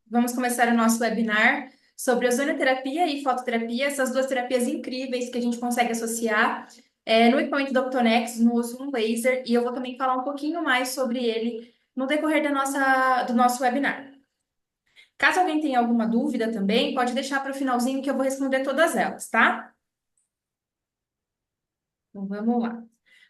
Vamos começar o nosso webinar sobre ozonioterapia e fototerapia, essas duas terapias incríveis que a gente consegue associar no equipamento da Optonex, no Ozon Laser, e eu vou também falar um pouquinho mais sobre ele no decorrer do nosso webinar. Caso alguém tenha alguma dúvida também, pode deixar para o finalzinho que eu vou responder todas elas, tá? Então vamos lá.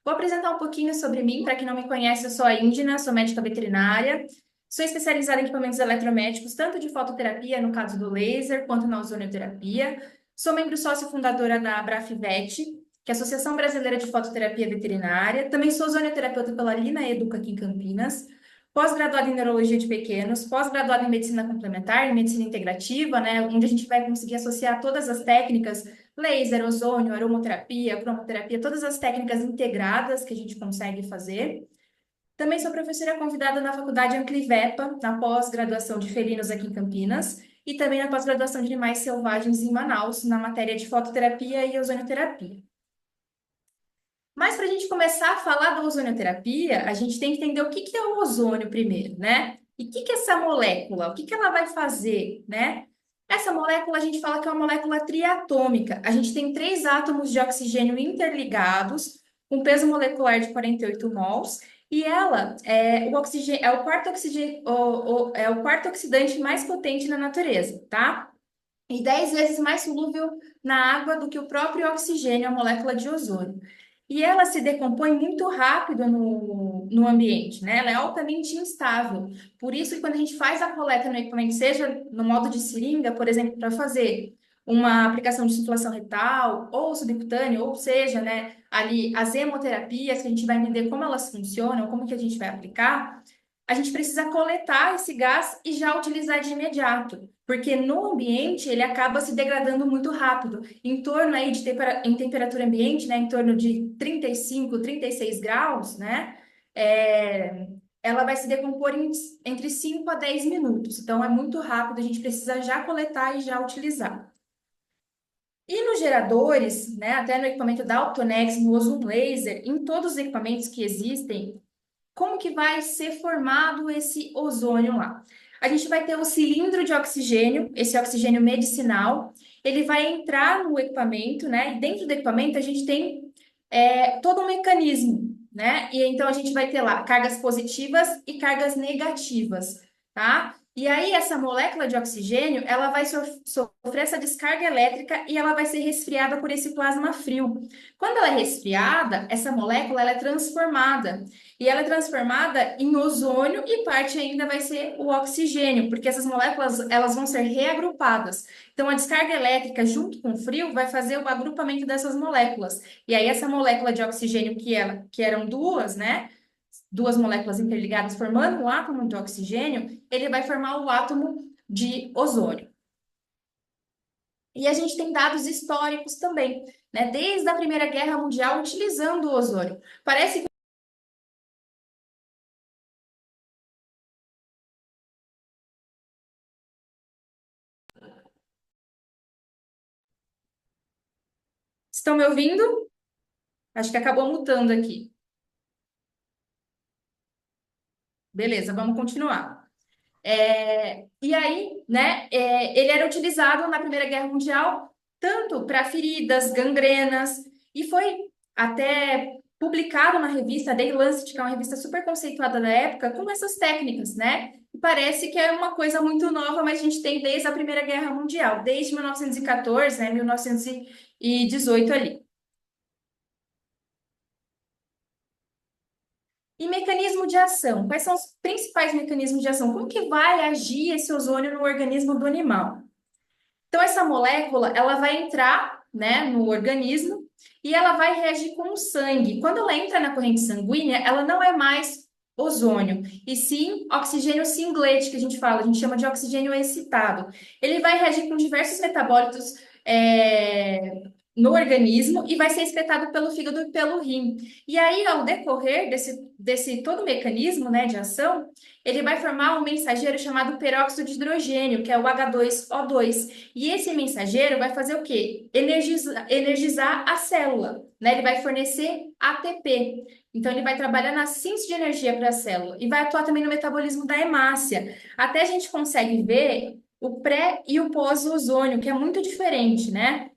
Vou apresentar um pouquinho sobre mim. Para quem não me conhece, eu sou a Índina, sou médica veterinária. Sou especializada em equipamentos eletromédicos, tanto de fototerapia, no caso do laser, quanto na ozonioterapia. Sou membro sócio fundadora da Abrafivet, que é a Associação Brasileira de Fototerapia Veterinária. Também sou ozonioterapeuta pela Lina Educa aqui em Campinas. Pós-graduada em neurologia de pequenos, pós-graduada em medicina complementar, em medicina integrativa, né, onde a gente vai conseguir associar todas as técnicas laser, ozônio, aromaterapia, cromoterapia, todas as técnicas integradas que a gente consegue fazer. Também sou professora convidada na Faculdade Anclivepa, na pós-graduação de felinos aqui em Campinas, e também na pós-graduação de animais selvagens em Manaus, na matéria de fototerapia e ozonioterapia. Mas para a gente começar a falar da ozonioterapia, a gente tem que entender o que que é o ozônio primeiro, né? E o que que é essa molécula? O que que ela vai fazer, né? Essa molécula a gente fala que é uma molécula triatômica. A gente tem três átomos de oxigênio interligados, com peso molecular de 48 mols, e ela é o oxigênio, é o quarto oxigênio, é o quarto oxidante mais potente na natureza, tá? E 10 vezes mais solúvel na água do que o próprio oxigênio, a molécula de ozônio. E ela se decompõe muito rápido no ambiente, né? Ela é altamente instável. Por isso que quando a gente faz a coleta no equipamento, seja no modo de seringa, por exemplo, para fazer uma aplicação de insuflação retal ou subcutânea, ou seja, né, ali as hemoterapias, que a gente vai entender como elas funcionam, como que a gente vai aplicar, a gente precisa coletar esse gás e já utilizar de imediato, porque no ambiente ele acaba se degradando muito rápido, em torno aí em temperatura ambiente, né, em torno de 35, 36 graus, né, é, ela vai se decompor entre 5 a 10 minutos. Então é muito rápido, a gente precisa já coletar e já utilizar. E nos geradores, né, até no equipamento da Optonex, no Ozon Laser, em todos os equipamentos que existem, como que vai ser formado esse ozônio lá? A gente vai ter o cilindro de oxigênio, esse oxigênio medicinal, ele vai entrar no equipamento, né? E dentro do equipamento a gente tem todo um mecanismo, né? E então a gente vai ter lá cargas positivas e cargas negativas, tá? E aí essa molécula de oxigênio, ela vai sofrer essa descarga elétrica e ela vai ser resfriada por esse plasma frio. Quando ela é resfriada, essa molécula ela é transformada. E ela é transformada em ozônio e parte ainda vai ser o oxigênio, porque essas moléculas elas vão ser reagrupadas. Então a descarga elétrica junto com o frio vai fazer o agrupamento dessas moléculas. E aí essa molécula de oxigênio que eram duas, né? Duas moléculas interligadas formando um átomo de oxigênio, ele vai formar o átomo de ozônio. E a gente tem dados históricos também, né? Desde a Primeira Guerra Mundial utilizando o ozônio. Parece que estão me ouvindo? Acho que acabou mutando aqui. Beleza, vamos continuar. E aí, né, ele era utilizado na Primeira Guerra Mundial tanto para feridas, gangrenas, e foi até publicado na revista The Lancet, que é uma revista super conceituada da época, com essas técnicas, né? E parece que é uma coisa muito nova, mas a gente tem desde a Primeira Guerra Mundial, desde 1914, né, 1918 ali. E mecanismo de ação. Quais são os principais mecanismos de ação? Como que vai agir esse ozônio no organismo do animal? Então, essa molécula, ela vai entrar, né, no organismo e ela vai reagir com o sangue. Quando ela entra na corrente sanguínea, ela não é mais ozônio, e sim oxigênio singlete, que a gente chama de oxigênio excitado. Ele vai reagir com diversos metabólitos, no organismo e vai ser excretado pelo fígado e pelo rim. E aí, ao decorrer desse todo mecanismo, né, de ação, ele vai formar um mensageiro chamado peróxido de hidrogênio, que é o H2O2. E esse mensageiro vai fazer o quê? Energizar a célula, né? Ele vai fornecer ATP. Então, ele vai trabalhar na síntese de energia para a célula e vai atuar também no metabolismo da hemácia. Até a gente consegue ver o pré e o pós-ozônio, que é muito diferente, né?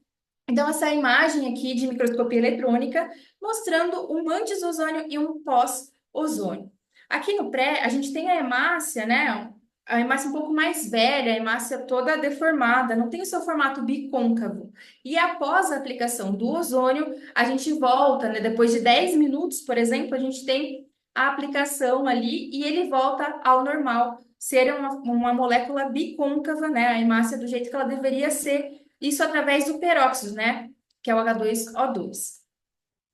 Então, essa imagem aqui de microscopia eletrônica mostrando um antes-ozônio e um pós-ozônio. Aqui no pré, a gente tem a hemácia, né? A hemácia um pouco mais velha, a hemácia toda deformada, não tem o seu formato bicôncavo. E após a aplicação do ozônio, a gente volta, né? Depois de 10 minutos, por exemplo, a gente tem a aplicação ali e ele volta ao normal, ser uma molécula bicôncava, né? A hemácia do jeito que ela deveria ser, isso através do peróxido, né? Que é o H2O2.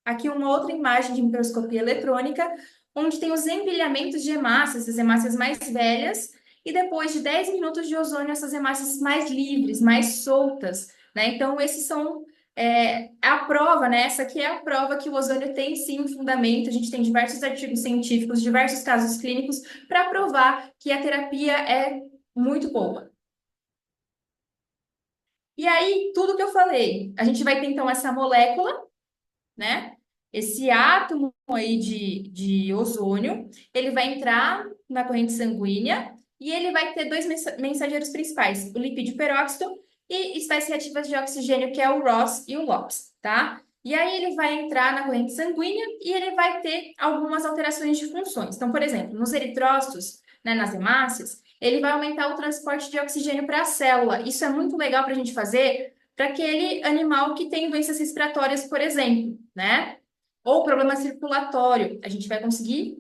Aqui uma outra imagem de microscopia eletrônica, onde tem os empilhamentos de hemácias, as hemácias mais velhas, e depois de 10 minutos de ozônio, essas hemácias mais livres, mais soltas, né? Então, esses são a prova, né? Essa aqui é a prova que o ozônio tem sim um fundamento. A gente tem diversos artigos científicos, diversos casos clínicos para provar que a terapia é muito boa. E aí, tudo que eu falei, a gente vai ter então essa molécula, né? Esse átomo aí de ozônio, ele vai entrar na corrente sanguínea e ele vai ter dois mensageiros principais, o lipídio peróxido e espécies reativas de oxigênio, que é o ROS e o LOPS, tá? E aí ele vai entrar na corrente sanguínea e ele vai ter algumas alterações de funções. Então, por exemplo, nos eritrócitos, né, nas hemácias, ele vai aumentar o transporte de oxigênio para a célula. Isso é muito legal para a gente fazer para aquele animal que tem doenças respiratórias, por exemplo, né? Ou problema circulatório, a gente vai conseguir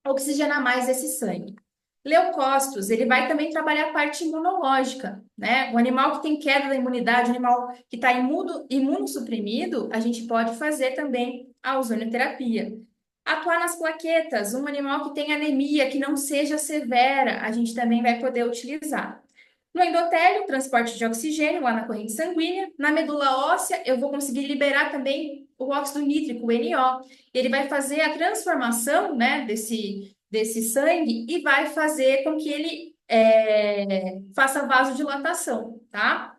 oxigenar mais esse sangue. Leucócitos, ele vai também trabalhar a parte imunológica, né? O animal que tem queda da imunidade, o animal que está imunossuprimido, a gente pode fazer também a ozonioterapia. Atuar nas plaquetas, um animal que tem anemia, que não seja severa, a gente também vai poder utilizar. No endotélio, transporte de oxigênio lá na corrente sanguínea. Na medula óssea, eu vou conseguir liberar também o óxido nítrico, o NO. Ele vai fazer a transformação, né, desse sangue e vai fazer com que ele faça vasodilatação, tá?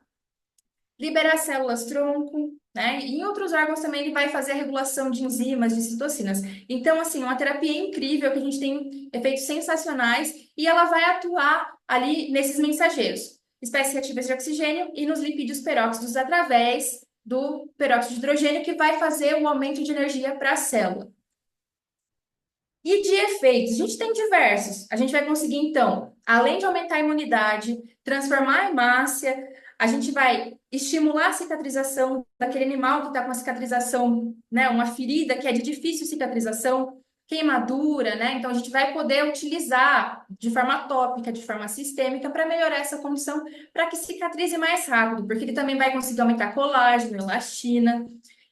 Liberar células tronco, né? E em outros órgãos também ele vai fazer a regulação de enzimas, de citocinas. Então, assim, uma terapia incrível que a gente tem efeitos sensacionais e ela vai atuar ali nesses mensageiros, espécies reativas de oxigênio e nos lipídios peróxidos através do peróxido de hidrogênio que vai fazer o aumento de energia para a célula. E de efeitos, a gente tem diversos. A gente vai conseguir, então, além de aumentar a imunidade, transformar a hemácia, a gente vai estimular a cicatrização daquele animal que está com a cicatrização, né, uma ferida que é de difícil cicatrização, queimadura, né? Então, a gente vai poder utilizar de forma tópica, de forma sistêmica, para melhorar essa condição, para que cicatrize mais rápido, porque ele também vai conseguir aumentar colágeno, elastina.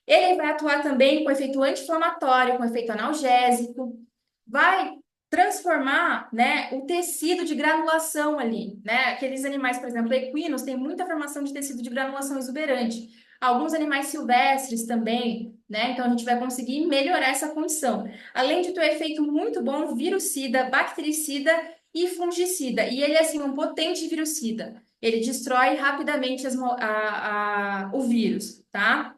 Ele vai atuar também com efeito anti-inflamatório, com efeito analgésico, vai transformar, né, o tecido de granulação ali, né? Aqueles animais, por exemplo, equinos, têm muita formação de tecido de granulação exuberante. Alguns animais silvestres também, né? Então a gente vai conseguir melhorar essa condição. Além de ter um efeito muito bom virucida, bactericida e fungicida. E ele é assim um potente virucida. Ele destrói rapidamente o vírus, tá?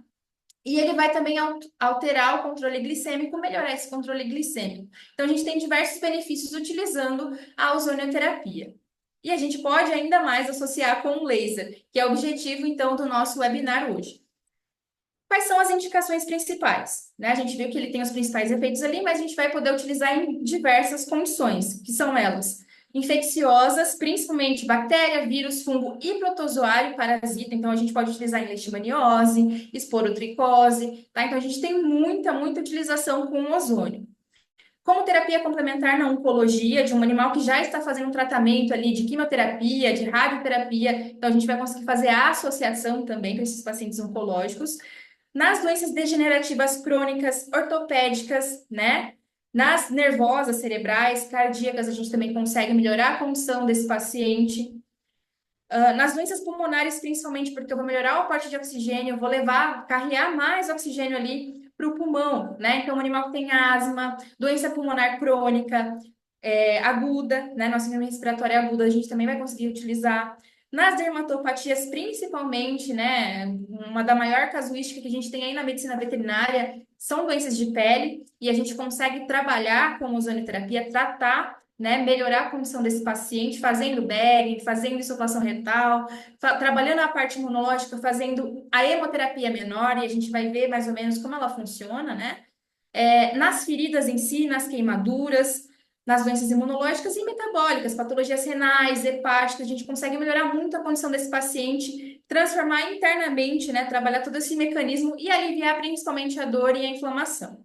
E ele vai também alterar o controle glicêmico, melhorar esse controle glicêmico. Então, a gente tem diversos benefícios utilizando a ozonioterapia. E a gente pode ainda mais associar com o laser, que é o objetivo, então, do nosso webinar hoje. Quais são as indicações principais? Né? A gente viu que ele tem os principais efeitos ali, mas a gente vai poder utilizar em diversas condições, que são elas infecciosas, principalmente bactéria, vírus, fungo e protozoário, parasita. Então, a gente pode utilizar em leishmaniose, esporotricose, tá? Então, a gente tem muita utilização com o ozônio. Como terapia complementar na oncologia, de um animal que já está fazendo um tratamento ali de quimioterapia, de radioterapia, então a gente vai conseguir fazer a associação também com esses pacientes oncológicos. Nas doenças degenerativas crônicas, ortopédicas, né? Nas nervosas cerebrais, cardíacas, a gente também consegue melhorar a condição desse paciente. Nas doenças pulmonares, principalmente, porque eu vou melhorar o aporte de oxigênio, eu vou carregar mais oxigênio ali para o pulmão, né? Então, o animal que tem asma, doença pulmonar crônica, aguda, né? Nossa síndrome respiratória aguda, a gente também vai conseguir utilizar. Nas dermatopatias, principalmente, né? Uma da maior casuística que a gente tem aí na medicina veterinária são doenças de pele, e a gente consegue trabalhar com ozonioterapia, tratar, né, melhorar a condição desse paciente, fazendo bagging, fazendo insuflação retal, trabalhando a parte imunológica, fazendo a hemoterapia menor, e a gente vai ver mais ou menos como ela funciona, né? Nas feridas em si, nas queimaduras, nas doenças imunológicas e metabólicas, patologias renais, hepáticas, a gente consegue melhorar muito a condição desse paciente, transformar internamente, né, trabalhar todo esse mecanismo e aliviar principalmente a dor e a inflamação.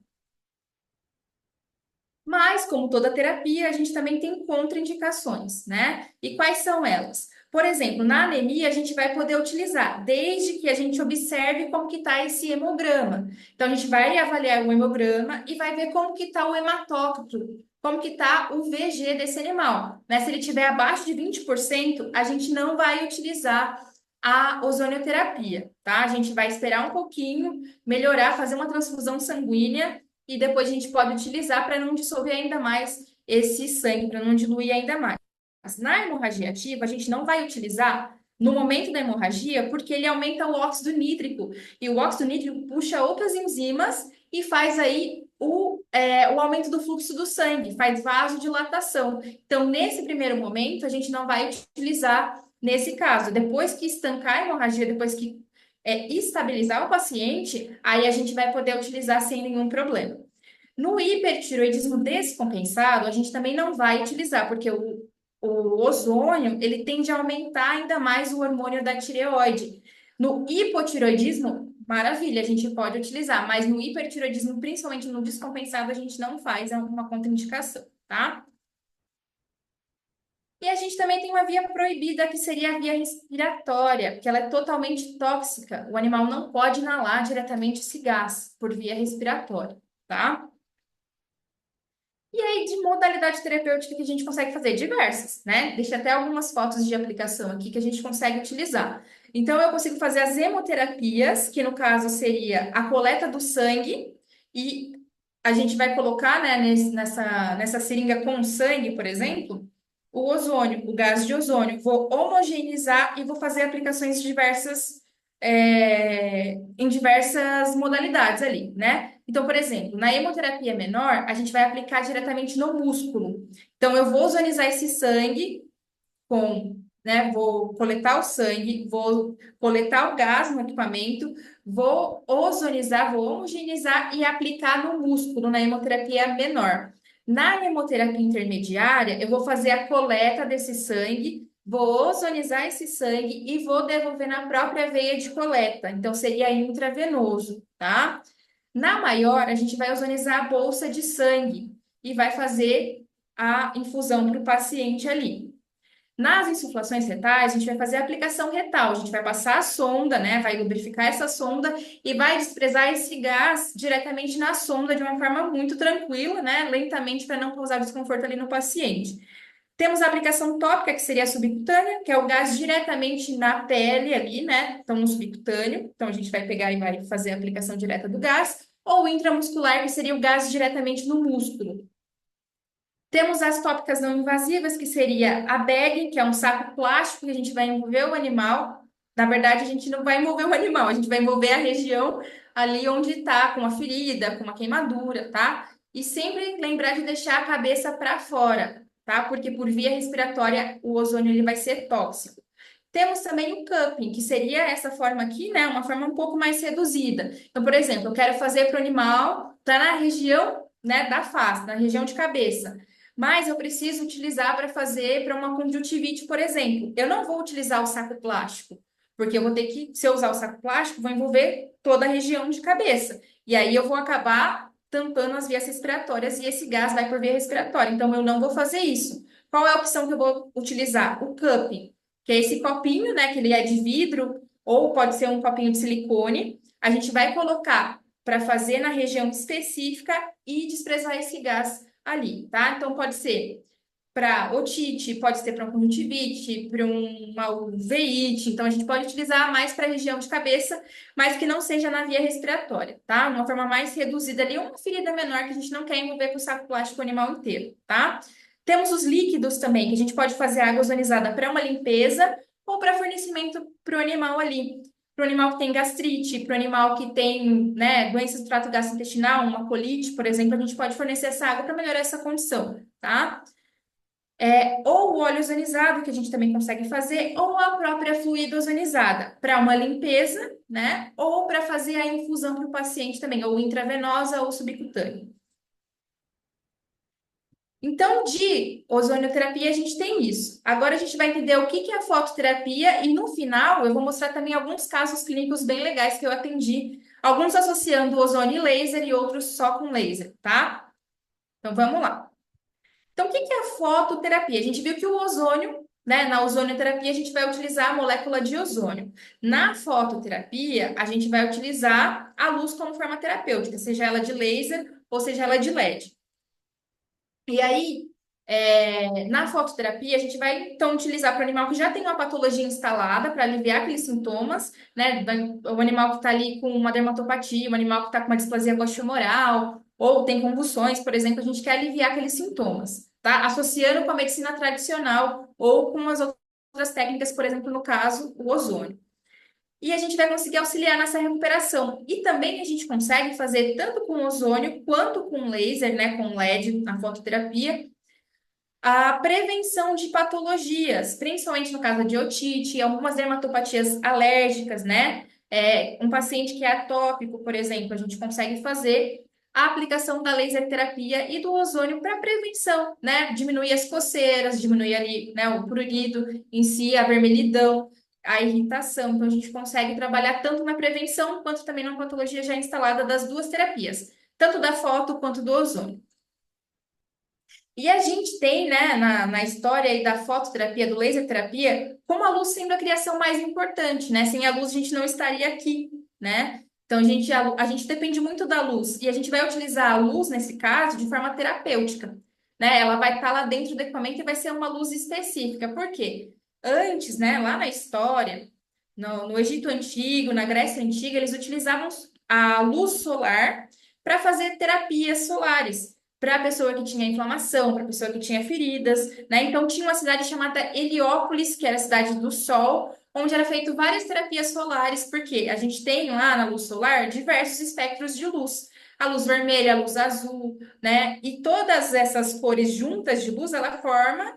Mas, como toda terapia, a gente também tem contraindicações, né? E quais são elas? Por exemplo, na anemia, a gente vai poder utilizar, desde que a gente observe como que está esse hemograma. Então, a gente vai avaliar o hemograma e vai ver como que está o hematócrito, como que está o VG desse animal. Né? Se ele estiver abaixo de 20%, a gente não vai utilizar a ozonioterapia, tá? A gente vai esperar um pouquinho, melhorar, fazer uma transfusão sanguínea e depois a gente pode utilizar para não dissolver ainda mais esse sangue, para não diluir ainda mais. Na hemorragia ativa, a gente não vai utilizar no momento da hemorragia, porque ele aumenta o óxido nítrico, e o óxido nítrico puxa outras enzimas e faz aí o aumento do fluxo do sangue, faz vasodilatação. Então, nesse primeiro momento, a gente não vai utilizar nesse caso. Depois que estancar a hemorragia, depois que estabilizar o paciente, aí a gente vai poder utilizar sem nenhum problema. No hipertiroidismo descompensado, a gente também não vai utilizar, porque o ozônio, ele tende a aumentar ainda mais o hormônio da tireoide. No hipotiroidismo, maravilha, a gente pode utilizar, mas no hipertiroidismo, principalmente no descompensado, a gente não faz, é uma contraindicação, tá? E a gente também tem uma via proibida, que seria a via respiratória, que ela é totalmente tóxica. O animal não pode inalar diretamente esse gás por via respiratória, tá? E aí, de modalidade terapêutica que a gente consegue fazer? Diversas, né? Deixa até algumas fotos de aplicação aqui que a gente consegue utilizar. Então, eu consigo fazer as hemoterapias, que no caso seria a coleta do sangue, e a gente vai colocar, né, nessa seringa com sangue, por exemplo, o ozônio, o gás de ozônio. Vou homogeneizar e vou fazer aplicações diversas, em diversas modalidades ali, né? Então, por exemplo, na hemoterapia menor, a gente vai aplicar diretamente no músculo. Então, eu vou ozonizar esse sangue né? Vou coletar o sangue, vou coletar o gás no equipamento, vou ozonizar, vou homogeneizar e aplicar no músculo, na hemoterapia menor. Na hemoterapia intermediária, eu vou fazer a coleta desse sangue, vou ozonizar esse sangue e vou devolver na própria veia de coleta. Então, seria intravenoso, tá? Na maior, a gente vai ozonizar a bolsa de sangue e vai fazer a infusão para o paciente ali. Nas insuflações retais, a gente vai fazer a aplicação retal, a gente vai passar a sonda, né? Vai lubrificar essa sonda e vai desprezar esse gás diretamente na sonda de uma forma muito tranquila, né? Lentamente, para não causar desconforto ali no paciente. Temos a aplicação tópica, que seria a subcutânea, que é o gás diretamente na pele ali, né? Então, no subcutâneo. Então, a gente vai pegar e vai fazer a aplicação direta do gás. Ou intramuscular, que seria o gás diretamente no músculo. Temos as tópicas não invasivas, que seria a bag, que é um saco plástico que a gente vai envolver o animal. Na verdade, a gente não vai envolver o animal, a gente vai envolver a região ali onde está, com uma ferida, com uma queimadura, tá? E sempre lembrar de deixar a cabeça para fora, tá? Porque por via respiratória o ozônio ele vai ser tóxico. Temos também o cupping, que seria essa forma aqui, né? Uma forma um pouco mais reduzida. Então, por exemplo, eu quero fazer para o animal, tá na região, né, da face, na região de cabeça. Mas eu preciso utilizar para fazer para uma conjuntivite, por exemplo. Eu não vou utilizar o saco plástico, porque eu vou ter que, se eu usar o saco plástico, vou envolver toda a região de cabeça. E aí eu vou acabar tampando as vias respiratórias e esse gás vai por via respiratória. Então eu não vou fazer isso. Qual é a opção que eu vou utilizar? O cupping, que é esse copinho, né, que ele é de vidro ou pode ser um copinho de silicone. A gente vai colocar para fazer na região específica e desprezar esse gás ali, tá? Então, pode ser para otite, pode ser para um conjuntivite, para uma uveíte. Então, a gente pode utilizar mais para a região de cabeça, mas que não seja na via respiratória, tá? Uma forma mais reduzida ali, uma ferida menor que a gente não quer envolver com o saco plástico animal inteiro, tá? Temos os líquidos também, que a gente pode fazer água ozonizada para uma limpeza ou para fornecimento para o animal ali. Para o animal que tem gastrite, para o animal que tem, né, doenças do trato gastrointestinal, uma colite, por exemplo, a gente pode fornecer essa água para melhorar essa condição, tá? Ou o óleo ozonizado, que a gente também consegue fazer, ou a própria fluida ozonizada, para uma limpeza, né? Ou para fazer a infusão para o paciente também, ou intravenosa ou subcutânea. Então, de ozonioterapia, a gente tem isso. Agora a gente vai entender o que que é a fototerapia e no final eu vou mostrar também alguns casos clínicos bem legais que eu atendi, alguns associando ozônio e laser e outros só com laser, tá? Então vamos lá. Então, o que que é a fototerapia? A gente viu que o ozônio, né, na ozonioterapia, a gente vai utilizar a molécula de ozônio. Na fototerapia, a gente vai utilizar a luz como forma terapêutica, seja ela de laser ou seja ela de LED. E aí, na fototerapia, a gente vai então utilizar para o animal que já tem uma patologia instalada para aliviar aqueles sintomas, né? O animal que está ali com uma dermatopatia, o animal que está com uma displasia coxofemoral, ou tem convulsões, por exemplo, a gente quer aliviar aqueles sintomas, tá? Associando com a medicina tradicional ou com as outras técnicas, por exemplo, no caso, o ozônio. E a gente vai conseguir auxiliar nessa recuperação. E também a gente consegue fazer tanto com ozônio quanto com laser, né, com LED na fototerapia, a prevenção de patologias, principalmente no caso de otite, algumas dermatopatias alérgicas, né? Um paciente que é atópico, por exemplo, a gente consegue fazer a aplicação da laser terapia e do ozônio para prevenção, né? Diminuir as coceiras, diminuir ali, né, o prurido em si, a vermelhidão, a irritação. Então, a gente consegue trabalhar tanto na prevenção quanto também na patologia já instalada das duas terapias, tanto da foto quanto do ozônio. E a gente tem, né, na história aí da fototerapia, do laser terapia, como a luz sendo a criação mais importante, né? Sem a luz a gente não estaria aqui, né? Então a gente depende muito da luz e a gente vai utilizar a luz, nesse caso, de forma terapêutica, né? Ela vai estar lá dentro do equipamento e vai ser uma luz específica. Por quê? Antes, né, lá na história, no Egito Antigo, na Grécia Antiga, eles utilizavam a luz solar para fazer terapias solares para a pessoa que tinha inflamação, para a pessoa que tinha feridas, né? Então tinha uma cidade chamada Heliópolis, que era a cidade do Sol, onde era feito várias terapias solares, porque a gente tem lá na luz solar diversos espectros de luz. A luz vermelha, a luz azul, né? E todas essas cores juntas de luz, ela forma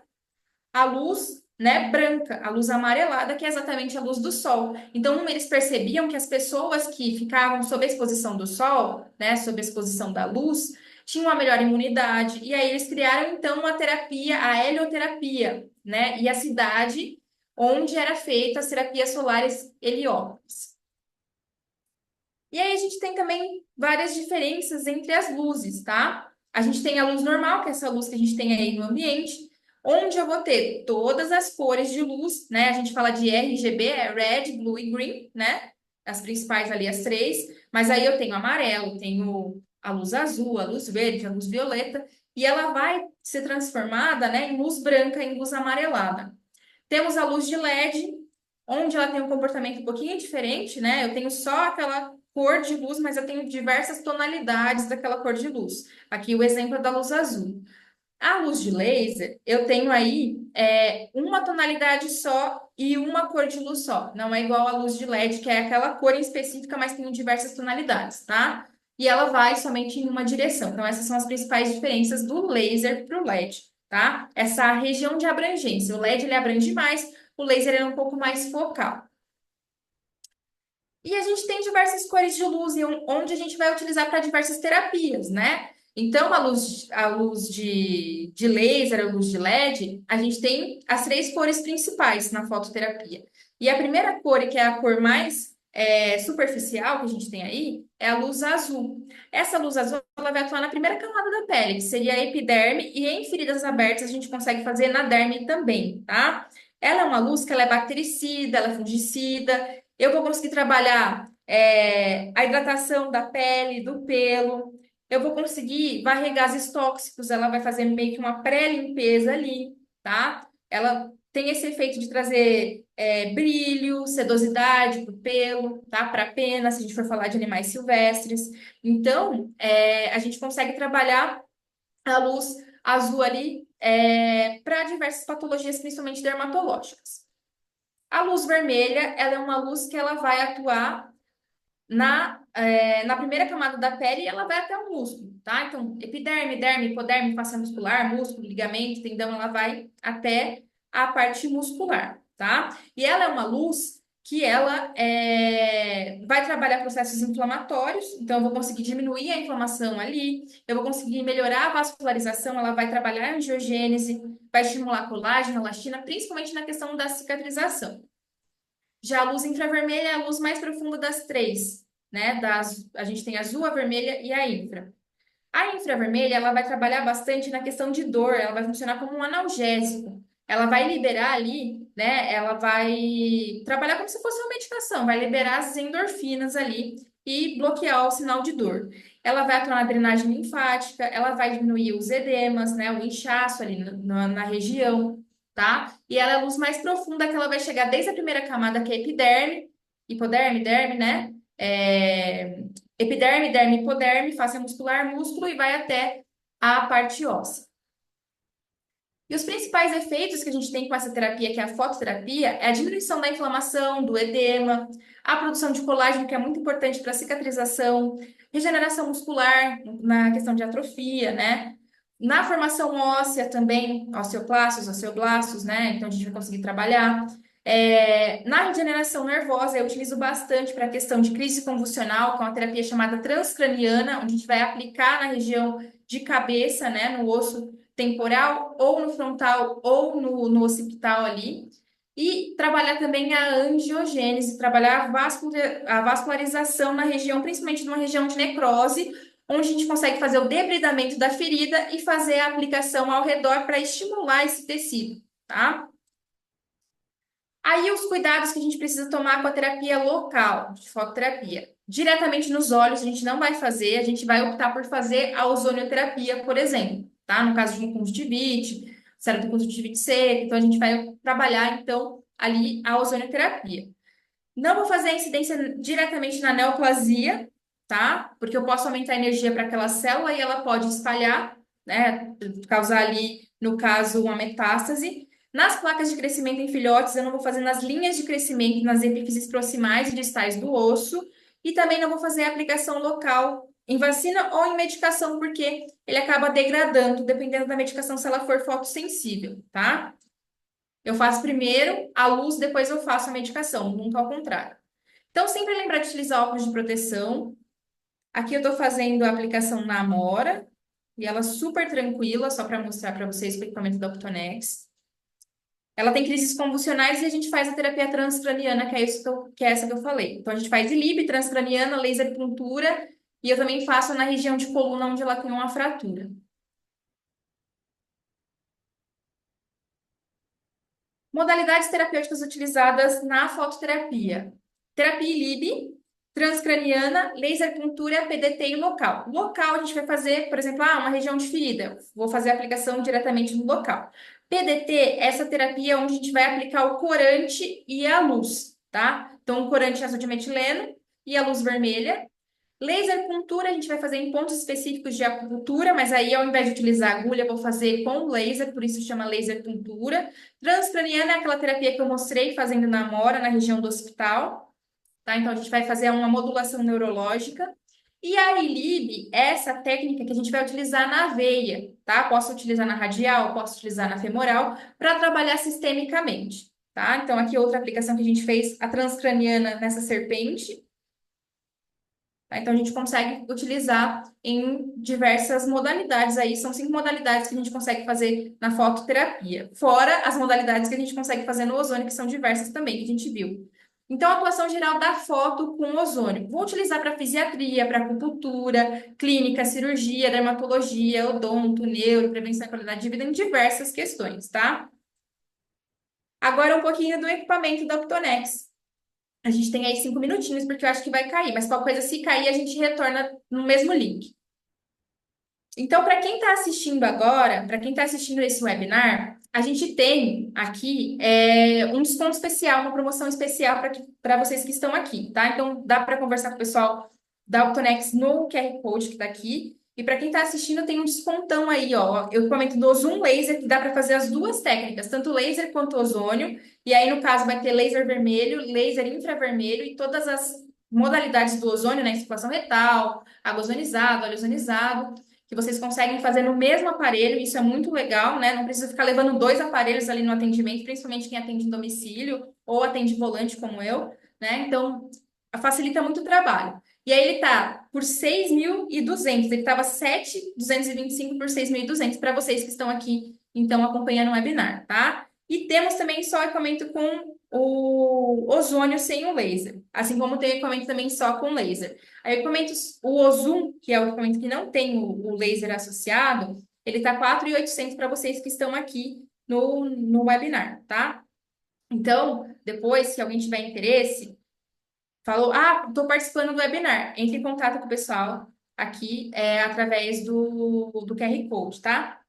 a luz, né, branca, a luz amarelada, que é exatamente a luz do sol. Então, eles percebiam que as pessoas que ficavam sob a exposição do sol, né, sob a exposição da luz, tinham uma melhor imunidade. E aí eles criaram então uma terapia, a helioterapia, né? E a cidade onde era feita as terapias solares Heliópolis. E aí a gente tem também várias diferenças entre as luzes, tá? A gente tem a luz normal, que é essa luz que a gente tem aí no ambiente, onde eu vou ter todas as cores de luz, né? A gente fala de RGB, é Red, Blue e Green, né? As principais ali, as três. Mas aí eu tenho amarelo, tenho a luz azul, a luz verde, a luz violeta, e ela vai ser transformada, né, em luz branca, em luz amarelada. Temos a luz de LED, onde ela tem um comportamento um pouquinho diferente, né? Eu tenho só aquela cor de luz, mas eu tenho diversas tonalidades daquela cor de luz. Aqui o exemplo é da luz azul. A luz de laser, eu tenho aí uma tonalidade só e uma cor de luz só. Não é igual a luz de LED, que é aquela cor em específica, mas tem diversas tonalidades, tá? E ela vai somente em uma direção. Então, essas são as principais diferenças do laser para o LED, tá? Essa região de abrangência. O LED ele abrange mais, o laser é um pouco mais focal. E a gente tem diversas cores de luz e onde a gente vai utilizar para diversas terapias, né? Então, a luz de laser, a luz de LED, a gente tem as três cores principais na fototerapia. E a primeira cor, que é a cor mais superficial que a gente tem aí, é a luz azul. Essa luz azul ela vai atuar na primeira camada da pele, que seria a epiderme, e em feridas abertas a gente consegue fazer na derme também, tá? Ela é uma luz que ela é bactericida, ela é fungicida, eu vou conseguir trabalhar a hidratação da pele, do pelo. Eu vou conseguir varrer gases tóxicos, ela vai fazer meio que uma pré-limpeza ali, tá? Ela tem esse efeito de trazer brilho, sedosidade para o pelo, tá? Para a pena, se a gente for falar de animais silvestres. Então, a gente consegue trabalhar a luz azul ali para diversas patologias, principalmente dermatológicas. A luz vermelha, ela é uma luz que ela vai atuar na primeira camada da pele e ela vai até o músculo, tá? Então, epiderme, derme, hipoderme, face muscular, músculo, ligamento, tendão, ela vai até a parte muscular, tá? E ela é uma luz que ela vai trabalhar processos inflamatórios, então eu vou conseguir diminuir a inflamação ali, eu vou conseguir melhorar a vascularização, ela vai trabalhar a angiogênese, vai estimular colágeno, elastina, principalmente na questão da cicatrização. Já a luz infravermelha é a luz mais profunda das três, né? A gente tem a azul, a vermelha e a infra. A infravermelha, ela vai trabalhar bastante na questão de dor, ela vai funcionar como um analgésico. Ela vai liberar ali, né? Ela vai trabalhar como se fosse uma medicação, vai liberar as endorfinas ali e bloquear o sinal de dor. Ela vai atuar na drenagem linfática, ela vai diminuir os edemas, né? O inchaço ali na região, tá? E ela é a luz mais profunda que ela vai chegar desde a primeira camada, que é a epiderme, hipoderme, derme, né? Epiderme, derme, hipoderme, face muscular, músculo e vai até a parte óssea. E os principais efeitos que a gente tem com essa terapia, que é a fototerapia, é a diminuição da inflamação, do edema, a produção de colágeno, que é muito importante para a cicatrização, regeneração muscular, na questão de atrofia, né? Na formação óssea também, osteoblastos, né? Então a gente vai conseguir trabalhar. Na regeneração nervosa, eu utilizo bastante para a questão de crise convulsional, com a terapia chamada transcraniana, onde a gente vai aplicar na região de cabeça, né? No osso temporal, ou no frontal, ou no occipital ali. E trabalhar também a angiogênese, trabalhar a vascularização na região, principalmente numa região de necrose, onde a gente consegue fazer o debridamento da ferida e fazer a aplicação ao redor para estimular esse tecido, tá? Aí os cuidados que a gente precisa tomar com a terapia local, de fototerapia. Diretamente nos olhos a gente não vai fazer, a gente vai optar por fazer a ozonioterapia, por exemplo, tá? No caso de uma conjuntivite, conjuntivite seca, então a gente vai trabalhar então ali a ozonioterapia. Não vou fazer a incidência diretamente na neoplasia, tá? Porque eu posso aumentar a energia para aquela célula e ela pode espalhar, né? Causar ali, no caso, uma metástase. Nas placas de crescimento em filhotes, eu não vou fazer nas linhas de crescimento, nas epífises proximais e distais do osso. E também não vou fazer a aplicação local em vacina ou em medicação, porque ele acaba degradando, dependendo da medicação, se ela for fotossensível, tá? Eu faço primeiro a luz, depois eu faço a medicação, nunca ao contrário. Então, sempre lembrar de utilizar óculos de proteção. Aqui eu estou fazendo a aplicação na Amora, e ela é super tranquila, só para mostrar para vocês o equipamento da Optonex. Ela tem crises convulsionais e a gente faz a terapia transcraniana, que é, que é essa que eu falei. Então, a gente faz ILIB, transcraniana, laser puntura, e eu também faço na região de coluna, onde ela tem uma fratura. Modalidades terapêuticas utilizadas na fototerapia. Terapia ILIB, transcraniana, laser puntura, PDT e local. Local a gente vai fazer, por exemplo, uma região de ferida. Vou fazer a aplicação diretamente no local. PDT, essa terapia é onde a gente vai aplicar o corante e a luz, tá? Então, o corante azul de metileno e a luz vermelha. Laser puntura a gente vai fazer em pontos específicos de acupuntura, mas aí ao invés de utilizar agulha, eu vou fazer com laser, por isso chama laser puntura. Transcraniana é aquela terapia que eu mostrei fazendo na Amora, na região do hospital, tá? Então a gente vai fazer uma modulação neurológica. E a ILIB é essa técnica que a gente vai utilizar na veia, tá? Posso utilizar na radial, posso utilizar na femoral, para trabalhar sistemicamente, tá? Então aqui outra aplicação que a gente fez, a transcraniana nessa serpente. Tá? Então, a gente consegue utilizar em diversas modalidades aí. São 5 modalidades que a gente consegue fazer na fototerapia. Fora as modalidades que a gente consegue fazer no ozônio, que são diversas também, que a gente viu. Então, a atuação geral da foto com ozônio. Vou utilizar para fisiatria, para acupuntura, clínica, cirurgia, dermatologia, odonto, neuro, prevenção e qualidade de vida, em diversas questões, tá? Agora, um pouquinho do equipamento da Optonex. A gente tem aí 5 minutinhos, porque eu acho que vai cair. Mas qualquer coisa, se cair, a gente retorna no mesmo link. Então, para quem está assistindo agora, para quem está assistindo esse webinar, a gente tem aqui um desconto especial, uma promoção especial para vocês que estão aqui, tá? Então, dá para conversar com o pessoal da Optonex no QR Code que está aqui. E para quem está assistindo, tem um descontão aí, ó. Eu comento do Ozon Laser, que dá para fazer as duas técnicas, tanto laser quanto ozônio. E aí, no caso, vai ter laser vermelho, laser infravermelho e todas as modalidades do ozônio, né? Circulação retal, água ozonizada, óleo ozonizado, que vocês conseguem fazer no mesmo aparelho, isso é muito legal, né? Não precisa ficar levando dois aparelhos ali no atendimento, principalmente quem atende em domicílio ou atende volante como eu, né? Então, facilita muito o trabalho. E aí ele tá por 6.200, ele estava 7.225 por 6.200 para vocês que estão aqui, então, acompanhando o webinar, tá? E temos também só equipamento com o ozônio sem o laser, assim como tem equipamento também só com laser. Aí, equipamentos, o Ozum, que é o equipamento que não tem o laser associado, ele tá 4.800 para vocês que estão aqui no webinar, tá? Então, depois, se alguém tiver interesse, falou, estou participando do webinar, entre em contato com o pessoal aqui através do QR Code, tá?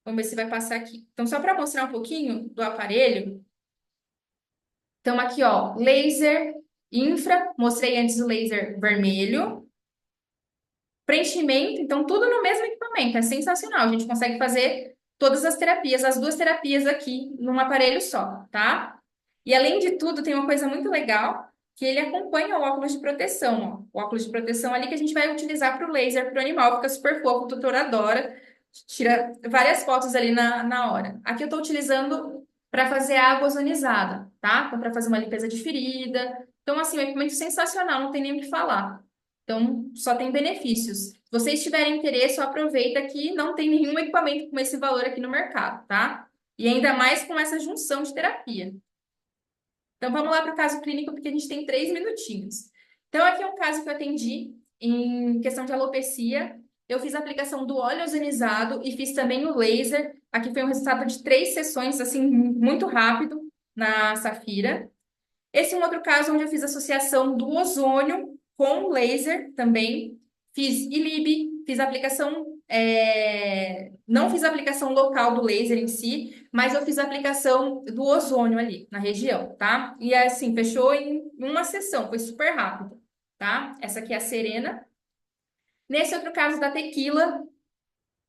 Vamos ver se vai passar aqui. Então, só para mostrar um pouquinho do aparelho, estamos aqui, ó, laser infra, mostrei antes o laser vermelho, preenchimento, então tudo no mesmo equipamento, é sensacional. A gente consegue fazer todas as terapias, as duas terapias aqui num aparelho só, tá? E além de tudo, tem uma coisa muito legal, que ele acompanha o óculos de proteção, ó. O óculos de proteção ali que a gente vai utilizar para o laser, para o animal, fica super fofo, o tutor adora, tira várias fotos ali na hora. Aqui eu estou utilizando para fazer água ozonizada, tá? Então, para fazer uma limpeza de ferida. Então, assim, um equipamento sensacional, não tem nem o que falar. Então, só tem benefícios. Se vocês tiverem interesse, só aproveita que não tem nenhum equipamento com esse valor aqui no mercado, tá? E ainda mais com essa junção de terapia. Então, vamos lá para o caso clínico, porque a gente tem 3 minutinhos. Então, aqui é um caso que eu atendi em questão de alopecia. Eu fiz a aplicação do óleo ozonizado e fiz também o laser. Aqui foi um resultado de 3 sessões, assim, muito rápido na Safira. Esse é um outro caso onde eu fiz associação do ozônio com laser também. Fiz ILIB, fiz aplicação, não fiz a aplicação local do laser em si, mas eu fiz a aplicação do ozônio ali na região, tá? E assim, fechou em uma sessão, foi super rápido, tá? Essa aqui é a Serena. Nesse outro caso da tequila,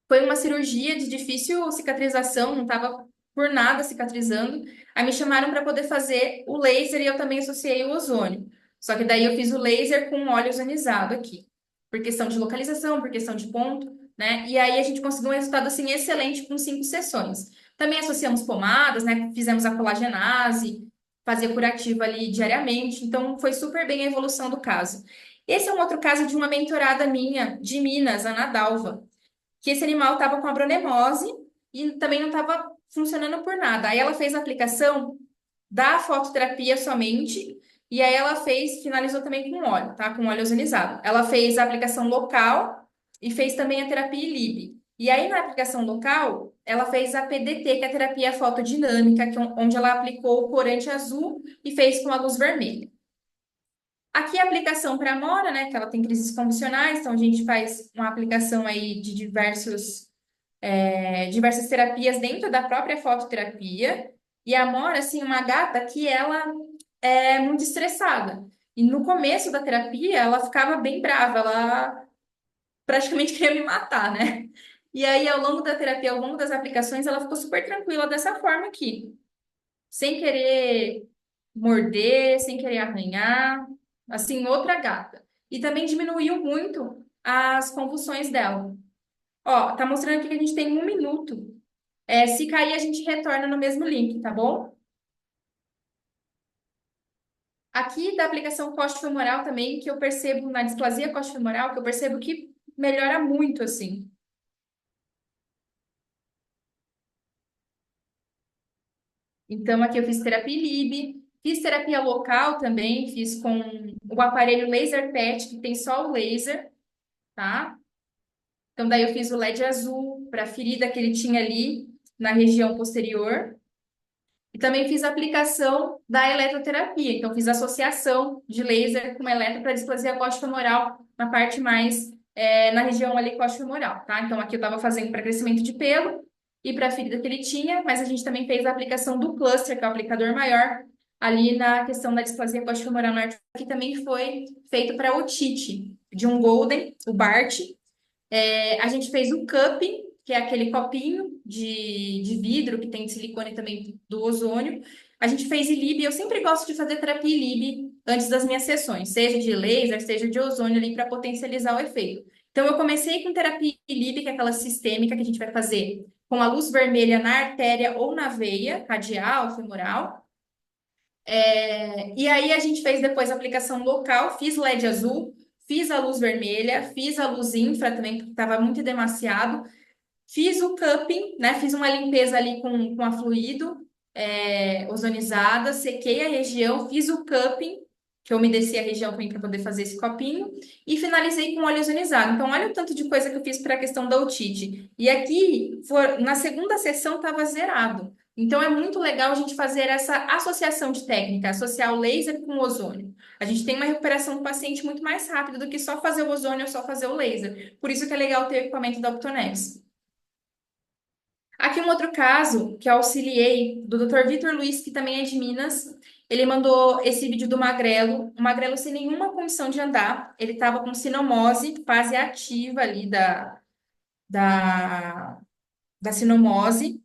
foi uma cirurgia de difícil cicatrização, não estava por nada cicatrizando. Aí me chamaram para poder fazer o laser e eu também associei o ozônio. Só que daí eu fiz o laser com óleo ozonizado aqui, por questão de localização, por questão de ponto, né? E aí a gente conseguiu um resultado assim excelente com 5 sessões. Também associamos pomadas, né? Fizemos a colagenase, fazia curativo ali diariamente. Então foi super bem a evolução do caso. Esse é um outro caso de uma mentorada minha de Minas, Ana Dalva, que esse animal estava com abronemose e também não estava funcionando por nada. Aí ela fez a aplicação da fototerapia somente, e aí ela finalizou também com óleo, tá? Com óleo ozonizado. Ela fez a aplicação local e fez também a terapia ILIB. E aí na aplicação local, ela fez a PDT, que é a terapia fotodinâmica, onde ela aplicou o corante azul e fez com a luz vermelha. Aqui a aplicação para a Amora, né, que ela tem crises convulsionais, então a gente faz uma aplicação aí de diversas terapias dentro da própria fototerapia. E a Amora, assim, uma gata que ela é muito estressada. E no começo da terapia, ela ficava bem brava, ela praticamente queria me matar, né? E aí, ao longo da terapia, ao longo das aplicações, ela ficou super tranquila dessa forma aqui, sem querer morder, sem querer arranhar, assim, outra gata. E também diminuiu muito as convulsões dela. Ó, tá mostrando aqui que a gente tem 1 minuto. Se cair, a gente retorna no mesmo link, tá bom? Aqui da aplicação costo-femoral também, que eu percebo na displasia costo-femoral, que eu percebo que melhora muito, assim. Então, aqui eu fiz terapia LIB, fiz terapia local também, fiz com o aparelho Laser PET, que tem só o laser, tá? Então, daí eu fiz o LED azul para a ferida que ele tinha ali na região posterior. E também fiz a aplicação da eletroterapia. Então, fiz associação de laser com eletro para displasia costo-femoral na parte mais na região ali coxofemoral, tá? Então aqui eu estava fazendo para crescimento de pelo e para a ferida que ele tinha, mas a gente também fez a aplicação do cluster, que é o aplicador maior, ali na questão da displasia coxofemoral norte, que também foi feito para otite, de um Golden, o Bart. A gente fez o cupping, que é aquele copinho de vidro que tem de silicone também do ozônio. A gente fez ILIB, eu sempre gosto de fazer terapia ILIB antes das minhas sessões, seja de laser, seja de ozônio ali para potencializar o efeito. Então eu comecei com terapia ILIB, que é aquela sistêmica que a gente vai fazer com a luz vermelha na artéria ou na veia radial, femoral. E aí a gente fez depois a aplicação local, fiz LED azul, fiz a luz vermelha, fiz a luz infra também, porque estava muito demasiado. Fiz o cupping, né? Fiz uma limpeza ali com a fluido ozonizada, sequei a região, fiz o cupping, que eu umedeci a região também para poder fazer esse copinho, e finalizei com óleo ozonizado. Então, olha o tanto de coisa que eu fiz para a questão da otite. E aqui, na segunda sessão, estava zerado. Então, é muito legal a gente fazer essa associação de técnica, associar o laser com o ozônio. A gente tem uma recuperação do paciente muito mais rápida do que só fazer o ozônio ou só fazer o laser. Por isso que é legal ter o equipamento da Optonex. Aqui um outro caso que eu auxiliei do Dr. Vitor Luiz, que também é de Minas. Ele mandou esse vídeo do magrelo, um magrelo sem nenhuma condição de andar. Ele estava com sinomose, fase ativa ali da, da sinomose.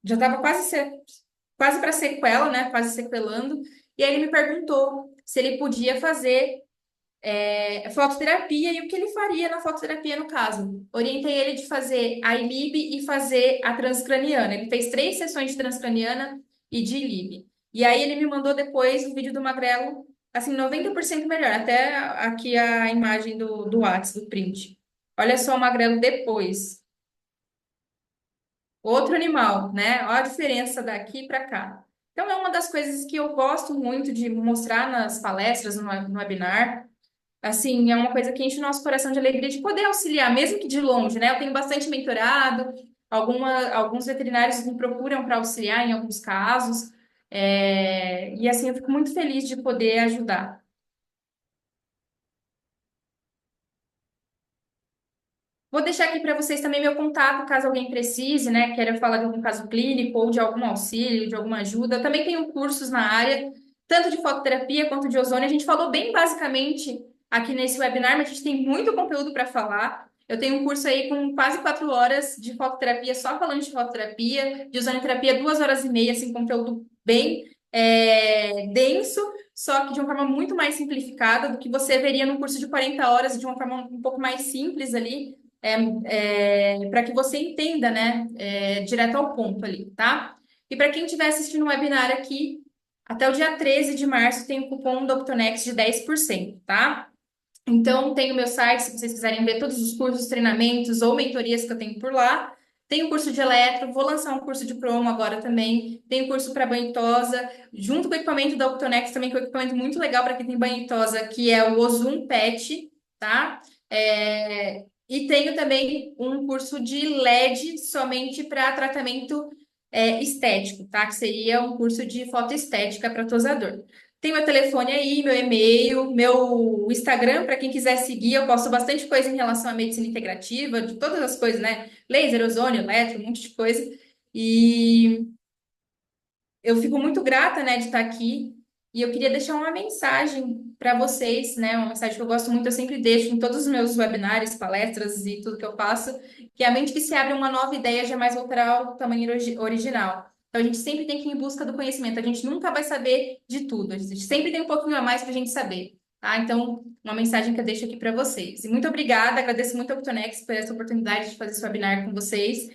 Já estava quase para sequela, né? Quase sequelando. E aí ele me perguntou se ele podia fazer fototerapia e o que ele faria na fototerapia no caso. Orientei ele de fazer a ILIB e fazer a transcraniana. Ele fez 3 sessões de transcraniana e de ILIB. E aí ele me mandou depois o vídeo do magrelo, assim, 90% melhor. Até aqui a imagem do WhatsApp, do print. Olha só o magrelo depois. Outro animal, né? Olha a diferença daqui para cá. Então, é uma das coisas que eu gosto muito de mostrar nas palestras, no webinar. Assim, é uma coisa que enche o nosso coração de alegria de poder auxiliar, mesmo que de longe, né? Eu tenho bastante mentorado, alguns veterinários me procuram para auxiliar em alguns casos, e assim, eu fico muito feliz de poder ajudar. Vou deixar aqui para vocês também meu contato, caso alguém precise, né? Queira falar de algum caso clínico ou de algum auxílio, de alguma ajuda. Eu também tenho cursos na área, tanto de fototerapia quanto de ozônio. A gente falou bem basicamente aqui nesse webinar, mas a gente tem muito conteúdo para falar. Eu tenho um curso aí com quase 4 horas de fototerapia, só falando de fototerapia, de ozonioterapia, 2 horas e meia, assim, conteúdo bem denso, só que de uma forma muito mais simplificada do que você veria num curso de 40 horas, de uma forma um pouco mais simples ali para que você entenda, né, direto ao ponto ali, tá? E para quem estiver assistindo o webinar aqui, até o dia 13 de março tem o cupom do Optonex de 10%, tá? Então, tem o meu site, se vocês quiserem ver todos os cursos, treinamentos ou mentorias que eu tenho por lá. Tem o curso de eletro, vou lançar um curso de cromo agora também. Tem o curso para banho e tosa, junto com o equipamento da Optonex também, que é um equipamento muito legal para quem tem banho e tosa, que é o Ozum PET, tá? E tenho também um curso de LED somente para tratamento estético, tá? Que seria um curso de fotoestética para tosador. Tem meu telefone aí, meu e-mail, meu Instagram, para quem quiser seguir, eu posto bastante coisa em relação à medicina integrativa, de todas as coisas, né? Laser, ozônio, eletro, um monte de coisa. E eu fico muito grata, né, de estar aqui. E eu queria deixar uma mensagem para vocês, né? Uma mensagem que eu gosto muito, eu sempre deixo em todos os meus webinários, palestras e tudo que eu faço, que é a mente que se abre a uma nova ideia jamais voltará ao tamanho original. Então a gente sempre tem que ir em busca do conhecimento, a gente nunca vai saber de tudo, a gente sempre tem um pouquinho a mais para a gente saber, tá? Então, uma mensagem que eu deixo aqui para vocês. E muito obrigada, agradeço muito ao Optonex por essa oportunidade de fazer esse webinar com vocês.